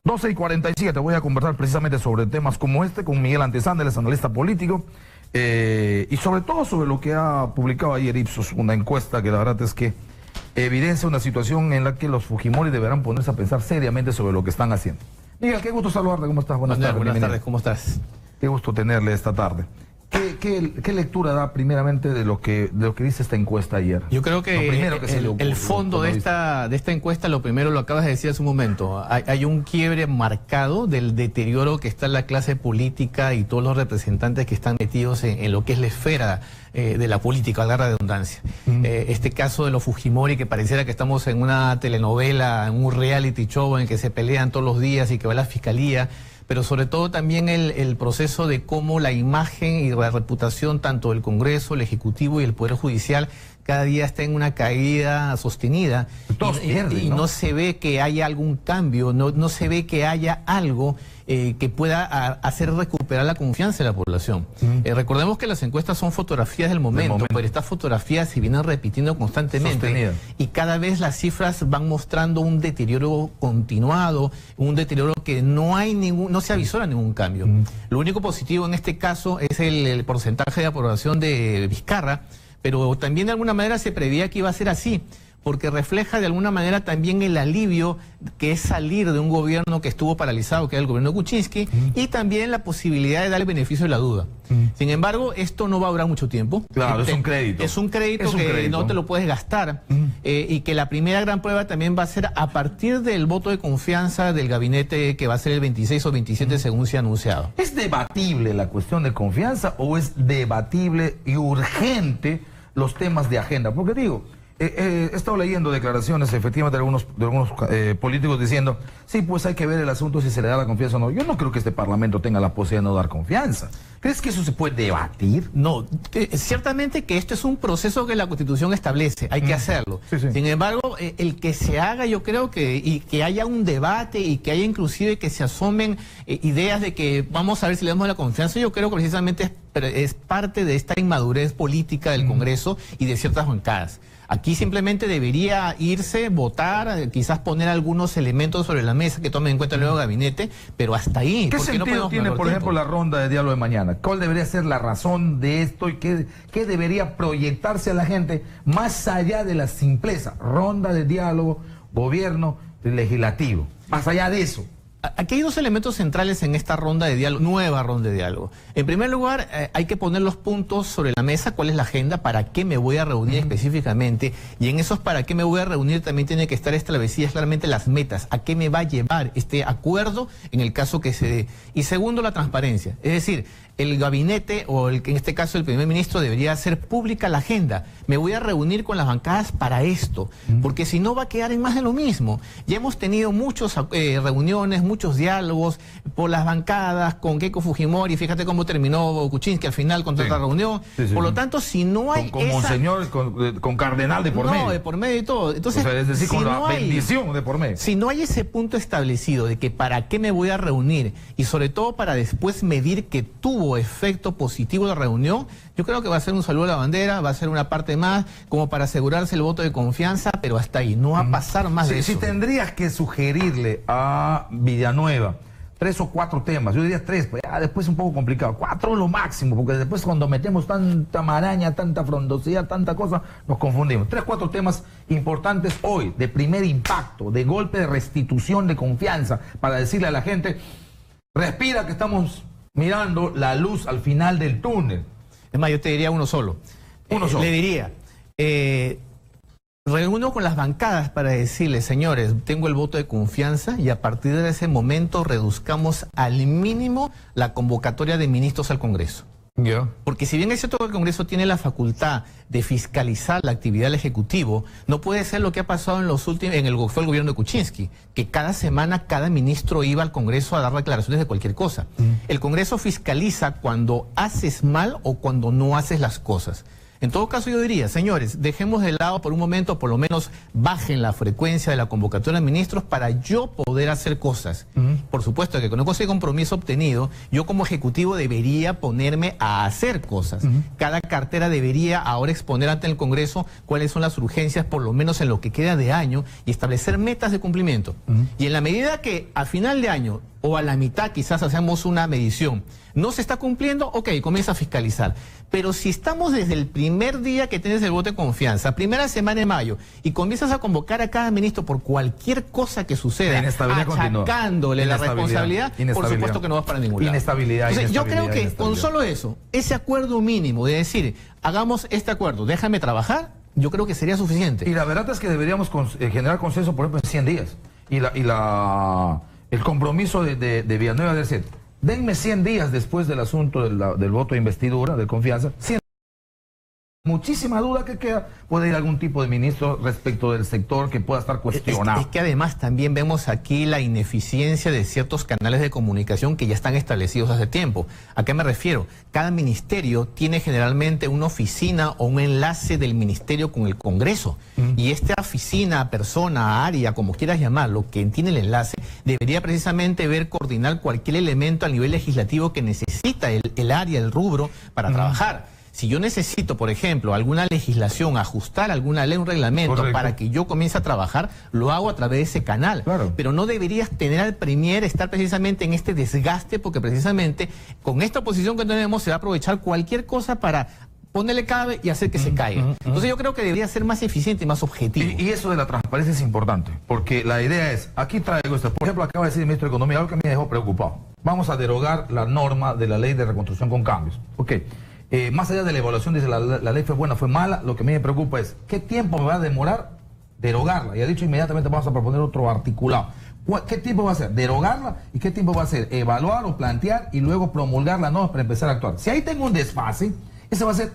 12:47, voy a conversar precisamente sobre temas como este con Miguel Antezán, analista político, y sobre todo sobre lo que ha publicado ayer Ipsos, una encuesta que la verdad es que evidencia una situación en la que los Fujimori deberán ponerse a pensar seriamente sobre lo que están haciendo. Miguel, qué gusto saludarte, ¿cómo estás? Buenas tardes, ¿cómo estás? Qué gusto tenerle esta tarde. ¿Qué lectura da primeramente de lo que dice esta encuesta ayer? Yo creo que el fondo de esta encuesta, lo primero lo acabas de decir hace un momento. Hay un quiebre marcado del deterioro que está en la clase política y todos los representantes que están metidos en lo que es la esfera de la política, a la redundancia. Este caso de los Fujimori, que pareciera que estamos en una telenovela, en un reality show en el que se pelean todos los días y que va a la fiscalía, pero sobre todo también el proceso de cómo la imagen y la reputación tanto del Congreso, el Ejecutivo y el Poder Judicial cada día está en una caída sostenida. Todos pierden, y no se ve que haya algún cambio, no se ve que haya algo que pueda hacer recuperar la confianza de la población. Recordemos que las encuestas son fotografías del momento, pero estas fotografías se vienen repitiendo constantemente y cada vez las cifras van mostrando un deterioro continuado, un deterioro que no se avisora ningún cambio. Lo único positivo en este caso es el porcentaje de aprobación de Vizcarra, pero también de alguna manera se preveía que iba a ser así, porque refleja de alguna manera también el alivio que es salir de un gobierno que estuvo paralizado, que era el gobierno de Kuczynski, y también la posibilidad de darle beneficio de la duda. Sin embargo, esto no va a durar mucho tiempo. Claro, es un crédito. Es un crédito que no te lo puedes gastar, y que la primera gran prueba también va a ser a partir del voto de confianza del gabinete que va a ser el 26 o 27 según se ha anunciado. ¿Es debatible la cuestión de confianza o es debatible y urgente los temas de agenda? Porque digo, he estado leyendo declaraciones efectivamente de algunos políticos diciendo, sí, pues hay que ver el asunto si se le da la confianza o no. Yo no creo que este Parlamento tenga la posibilidad de no dar confianza. ¿Crees que eso se puede debatir? No, ciertamente que esto es un proceso que la Constitución establece, hay que hacerlo. Sin embargo, el que se haga, yo creo que haya un debate y que haya inclusive que se asomen ideas de que vamos a ver si le damos la confianza, yo creo que precisamente es parte de esta inmadurez política del Congreso y de ciertas bancadas. Aquí simplemente debería irse, votar, quizás poner algunos elementos sobre la mesa que tomen en cuenta el nuevo gabinete, pero hasta ahí. ¿Qué sentido tiene, por ejemplo, la ronda de diálogo de mañana? ¿Cuál debería ser la razón de esto y qué debería proyectarse a la gente más allá de la simpleza? Ronda de diálogo, gobierno, legislativo. Más allá de eso. Aquí hay dos elementos centrales en esta ronda de diálogo, nueva ronda de diálogo. En primer lugar, hay que poner los puntos sobre la mesa, cuál es la agenda, para qué me voy a reunir específicamente, y en esos para qué me voy a reunir también tiene que estar establecidas claramente las metas, a qué me va a llevar este acuerdo en el caso que se dé. Y segundo, la transparencia, es decir, el gabinete o en este caso el primer ministro debería hacer pública la agenda. Me voy a reunir con las bancadas para esto, porque si no va a quedar en más de lo mismo. Ya hemos tenido muchas reuniones, muchos diálogos por las bancadas con Keiko Fujimori, fíjate cómo terminó Kuczynski al final con otra reunión. Por lo tanto, si no hay con monseñor, con cardenal de por medio. No, de por medio y todo. Entonces, o sea, es decir, con la bendición de por medio. Si no hay ese punto establecido de que para qué me voy a reunir y sobre todo para después medir que tuvo efecto positivo la reunión, yo creo que va a ser un saludo a la bandera, va a ser una parte más como para asegurarse el voto de confianza, pero hasta ahí, no va a pasar más de eso. Si tendrías que sugerirle a Villanueva 3 o 4 temas, yo diría 3, pues ya después es un poco complicado, 4 lo máximo, porque después cuando metemos tanta maraña, tanta frondosidad, tanta cosa, nos confundimos. 3 o 4 temas importantes hoy, de primer impacto, de golpe de restitución de confianza, para decirle a la gente, respira que estamos mirando la luz al final del túnel. Es más, yo te diría uno solo. Le diría, reúno con las bancadas para decirles, señores, tengo el voto de confianza y a partir de ese momento reduzcamos al mínimo la convocatoria de ministros al Congreso. Porque si bien es cierto que el Congreso tiene la facultad de fiscalizar la actividad del Ejecutivo, no puede ser lo que ha pasado en los últimos, fue el gobierno de Kuczynski, que cada semana cada ministro iba al Congreso a dar declaraciones de cualquier cosa. El Congreso fiscaliza cuando haces mal o cuando no haces las cosas. En todo caso yo diría, señores, dejemos de lado por un momento, por lo menos bajen la frecuencia de la convocatoria de ministros para yo poder hacer cosas. Por supuesto que con ese compromiso obtenido, yo como ejecutivo debería ponerme a hacer cosas. Cada cartera debería ahora exponer ante el Congreso cuáles son las urgencias, por lo menos en lo que queda de año, y establecer metas de cumplimiento. Y en la medida que a final de año o a la mitad quizás hacemos una medición, no se está cumpliendo, ok, comienza a fiscalizar. Pero si estamos desde el primer día que tienes el voto de confianza, primera semana de mayo, y comienzas a convocar a cada ministro por cualquier cosa que suceda, achacándole la responsabilidad, por supuesto que no vas para ningún lado. Entonces, yo creo que con solo eso, ese acuerdo mínimo de decir, hagamos este acuerdo, déjame trabajar, yo creo que sería suficiente. Y la verdad es que deberíamos generar consenso, por ejemplo, en 100 días. El compromiso de Villanueva debe ser, denme 100 días después del asunto del voto de investidura, de confianza, 100. Muchísima duda que queda, puede ir algún tipo de ministro respecto del sector que pueda estar cuestionado. Es que además también vemos aquí la ineficiencia de ciertos canales de comunicación que ya están establecidos hace tiempo. ¿A qué me refiero? Cada ministerio tiene generalmente una oficina o un enlace del ministerio con el Congreso. Y esta oficina, persona, área, como quieras llamarlo, que tiene el enlace, debería precisamente coordinar cualquier elemento a nivel legislativo que necesita el área, el rubro, para trabajar. Si yo necesito, por ejemplo, alguna legislación, ajustar alguna ley, un reglamento, para que yo comience a trabajar, lo hago a través de ese canal. Claro. Pero no deberías tener al Premier estar precisamente en este desgaste, porque precisamente con esta oposición que tenemos se va a aprovechar cualquier cosa para ponerle cabe y hacer que se caiga. Entonces yo creo que debería ser más eficiente y más objetivo. Y eso de la transparencia es importante, porque la idea es, aquí traigo esto, por ejemplo, acaba de decir el ministro de Economía, algo que me dejó preocupado. Vamos a derogar la norma de la ley de reconstrucción con cambios. Ok. Más allá de la evaluación, dice la ley fue buena, fue mala, lo que a mí me preocupa es ¿qué tiempo me va a derogar derogarla? Y ha dicho inmediatamente vamos a proponer otro articulado. ¿Qué tiempo va a ser? Derogarla y qué tiempo va a ser evaluar o plantear y luego promulgar la norma para empezar a actuar. Si ahí tengo un desfase, ese va a ser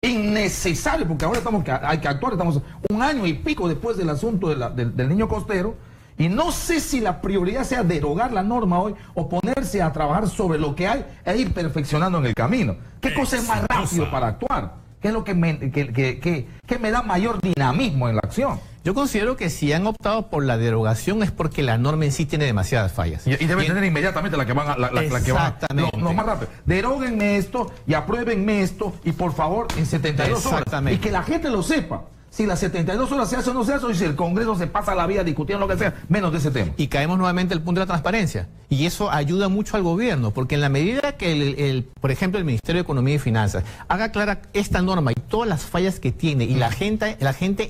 innecesario, porque ahora hay que actuar, estamos un año y pico después del asunto del niño costero. Y no sé si la prioridad sea derogar la norma hoy o ponerse a trabajar sobre lo que hay e ir perfeccionando en el camino. ¿Qué cosa es más rápido para actuar? ¿Qué es lo que me da mayor dinamismo en la acción? Yo considero que si han optado por la derogación es porque la norma en sí tiene demasiadas fallas. Y debe tener inmediatamente la que van a... No, más rápido. Deróguenme esto y apruébenme esto y por favor en 72 horas. Y que la gente lo sepa. Si las 72 horas se hace o no se hace, o si el Congreso se pasa la vida discutiendo lo que sea, menos de ese tema. Y caemos nuevamente al punto de la transparencia. Y eso ayuda mucho al gobierno, porque en la medida que, por ejemplo, el Ministerio de Economía y Finanzas haga clara esta norma y todas las fallas que tiene, y la gente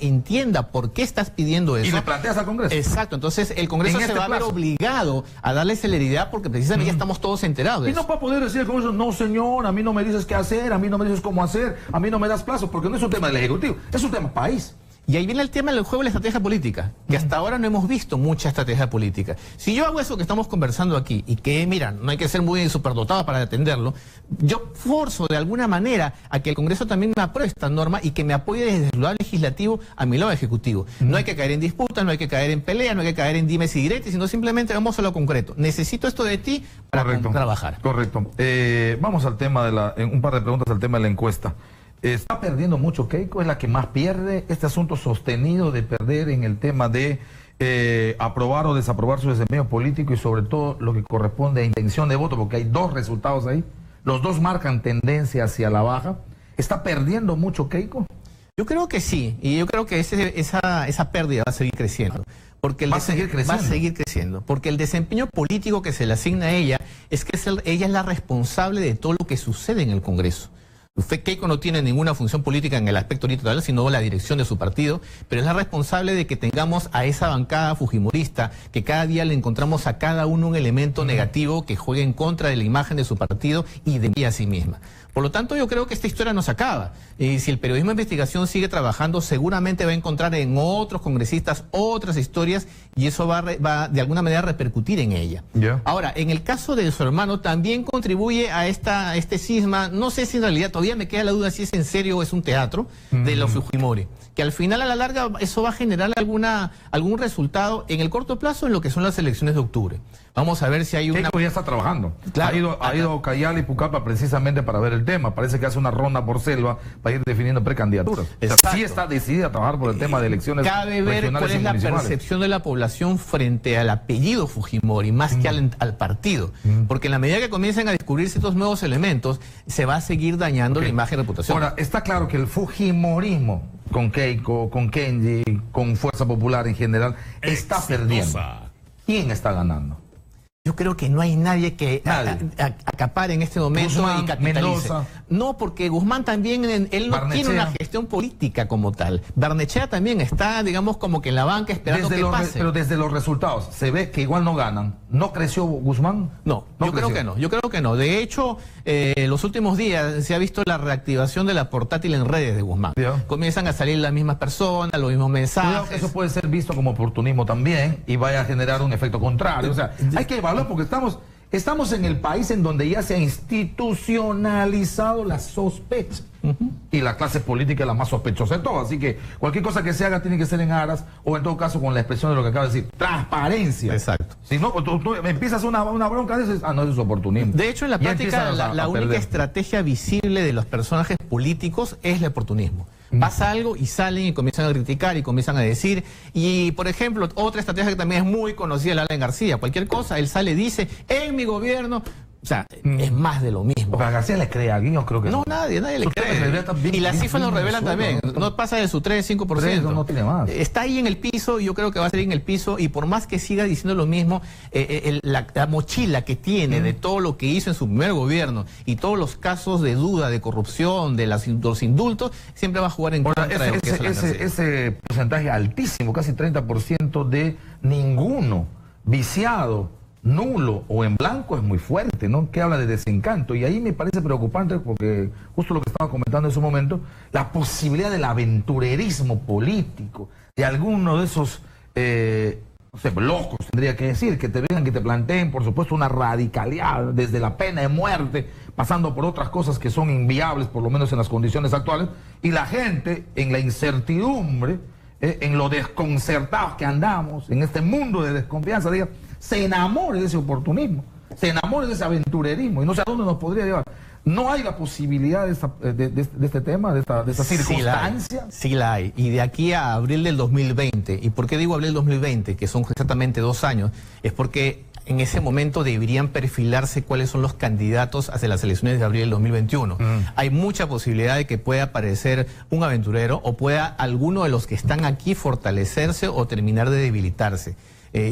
entienda por qué estás pidiendo eso. Y le planteas al Congreso. Exacto, entonces el Congreso se va a ver obligado a darle celeridad, porque precisamente ya estamos todos enterados de eso. Y no para poder decir al Congreso, no señor, a mí no me dices qué hacer, a mí no me dices cómo hacer, a mí no me das plazo, porque no es un tema del Ejecutivo, es un tema país. Y ahí viene el tema del juego de la estrategia política, que hasta ahora no hemos visto mucha estrategia política. Si yo hago eso que estamos conversando aquí, y que, mira, no hay que ser muy superdotado para atenderlo, yo forzo de alguna manera a que el Congreso también me apruebe esta norma y que me apoye desde su lado legislativo a mi lado ejecutivo. No hay que caer en disputas, no hay que caer en peleas, no hay que caer en dimes y diretes, sino simplemente vamos a lo concreto. Necesito esto de ti para trabajar. Correcto. Vamos al tema un par de preguntas al tema de la encuesta. ¿Está perdiendo mucho Keiko? ¿Es la que más pierde este asunto sostenido de perder en el tema de aprobar o desaprobar su desempeño político y sobre todo lo que corresponde a intención de voto? Porque hay dos resultados ahí. Los dos marcan tendencia hacia la baja. ¿Está perdiendo mucho Keiko? Yo creo que sí. Y yo creo que esa pérdida va a seguir creciendo. Porque va a seguir creciendo. Porque el desempeño político que se le asigna a ella es que ella es la responsable de todo lo que sucede en el Congreso. Keiko no tiene ninguna función política en el aspecto literal, sino la dirección de su partido, pero es la responsable de que tengamos a esa bancada fujimorista, que cada día le encontramos a cada uno un elemento negativo que juegue en contra de la imagen de su partido y de ella a sí misma. Por lo tanto, yo creo que esta historia no se acaba. Y si el periodismo de investigación sigue trabajando, seguramente va a encontrar en otros congresistas otras historias y eso va de alguna manera a repercutir en ella. Ahora, en el caso de su hermano, también contribuye a este cisma, no sé si en realidad todavía todavía me queda la duda si es en serio o es un teatro de los Fujimori. Que al final, a la larga, eso va a generar algún resultado en el corto plazo en lo que son las elecciones de octubre. Vamos a ver si hay una... Keiko ya está trabajando. Claro, ha ido Cayala y Pucallpa precisamente para ver el tema. Parece que hace una ronda por selva para ir definiendo precandidaturas. O sea, sí está decidida a trabajar por el tema de elecciones Cabe ver cuál es la percepción de la población frente al apellido Fujimori, más que al partido. Porque en la medida que comiencen a descubrirse estos nuevos elementos, se va a seguir dañando la imagen y reputación. Ahora, está claro que el Fujimorismo, con Keiko, con Kenji, con Fuerza Popular en general, está perdiendo. ¿Quién está ganando? Yo creo que no hay nadie que acapare en este momento Guzmán, y capitalice. Mendoza. No, porque Guzmán también, él no tiene una gestión política como tal. Barnechea también está, digamos, como que en la banca esperando que pase. Pero desde los resultados, se ve que igual no ganan. ¿No creció Guzmán? No, yo creo que no. De hecho, los últimos días se ha visto la reactivación de la portátil en redes de Guzmán. Comienzan a salir las mismas personas, los mismos mensajes. Cuidado que eso puede ser visto como oportunismo también y vaya a generar un efecto contrario. O sea, hay que evaluar porque estamos en el país en donde ya se ha institucionalizado la sospecha. Y la clase política es la más sospechosa de todo. Así que cualquier cosa que se haga tiene que ser en aras, o en todo caso con la expresión de lo que acaba de decir, transparencia. Exacto. Si no, tú empiezas una bronca, dices, no, eso es oportunismo. De hecho, en la práctica, la única estrategia visible de los personajes políticos es el oportunismo. Pasa algo y salen y comienzan a criticar y comienzan a decir. Y, por ejemplo, otra estrategia que también es muy conocida de Alan García. Cualquier cosa, él sale y dice, en mi gobierno... O sea, es más de lo mismo. ¿Pero a García le cree a alguien? Yo creo que no. Nadie le cree. Y las cifras lo revelan también. No pasa de su 3-5%. No tiene más. Está ahí en el piso, y yo creo que va a seguir en el piso, y por más que siga diciendo lo mismo, la mochila que tiene de todo lo que hizo en su primer gobierno y todos los casos de duda, de corrupción, de los indultos, siempre va a jugar en contra de lo que es ese porcentaje altísimo, casi 30% de ninguno, viciado, nulo o en blanco, es muy fuerte, ¿no? Que habla de desencanto. Y ahí me parece preocupante porque, justo lo que estaba comentando en su momento, la posibilidad del aventurerismo político, de alguno de esos, no sé, locos, tendría que decir, que te vengan, que te planteen, por supuesto, una radicalidad, desde la pena de muerte, pasando por otras cosas que son inviables, por lo menos en las condiciones actuales, y la gente, en la incertidumbre, en lo desconcertados que andamos, en este mundo de desconfianza, diga, se enamore de ese oportunismo, se enamore de ese aventurerismo, y no sé a dónde nos podría llevar. ¿No hay la posibilidad de este tema, de esta circunstancia? Sí la hay. Y de aquí a abril del 2020, ¿y por qué digo abril del 2020? Que son exactamente 2 años, es porque en ese momento deberían perfilarse cuáles son los candidatos hacia las elecciones de abril del 2021. Hay mucha posibilidad de que pueda aparecer un aventurero o pueda alguno de los que están aquí fortalecerse o terminar de debilitarse.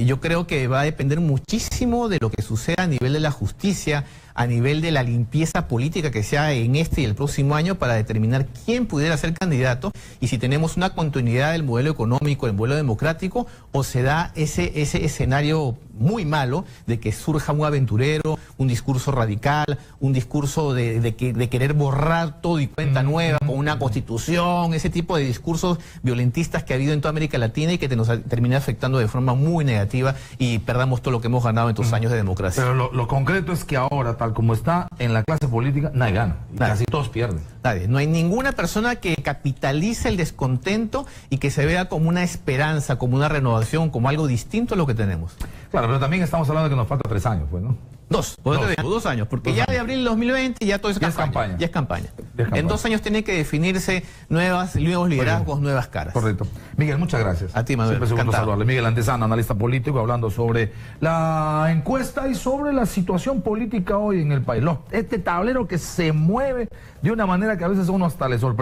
Yo creo que va a depender muchísimo de lo que suceda a nivel de la justicia, a nivel de la limpieza política que sea en este y el próximo año, para determinar quién pudiera ser candidato y si tenemos una continuidad del modelo económico, del modelo democrático, o se da ese escenario muy malo de que surja un aventurero, un discurso radical, un discurso de querer borrar todo y cuenta nueva con una constitución, ese tipo de discursos violentistas que ha habido en toda América Latina y que nos termina afectando de forma muy negativa y perdamos todo lo que hemos ganado en estos años de democracia. Pero lo concreto es que ahora, tal como está en la clase política, nadie gana. Casi todos pierden. Nadie. No hay ninguna persona que capitalice el descontento y que se vea como una esperanza, como una renovación, como algo distinto a lo que tenemos. Claro, pero también estamos hablando de que nos falta 3 años, pues, ¿no? 2 años, porque ya de abril de 2020 ya todo es campaña. Ya es campaña. En 2 años tiene que definirse nuevos liderazgos, nuevas caras. Correcto. Miguel, muchas gracias. A ti, Manuel. Siempre es un gusto saludarle. Miguel Antezana, analista político, hablando sobre la encuesta y sobre la situación política hoy en el país. Este tablero que se mueve de una manera que a veces a uno hasta le sorprende.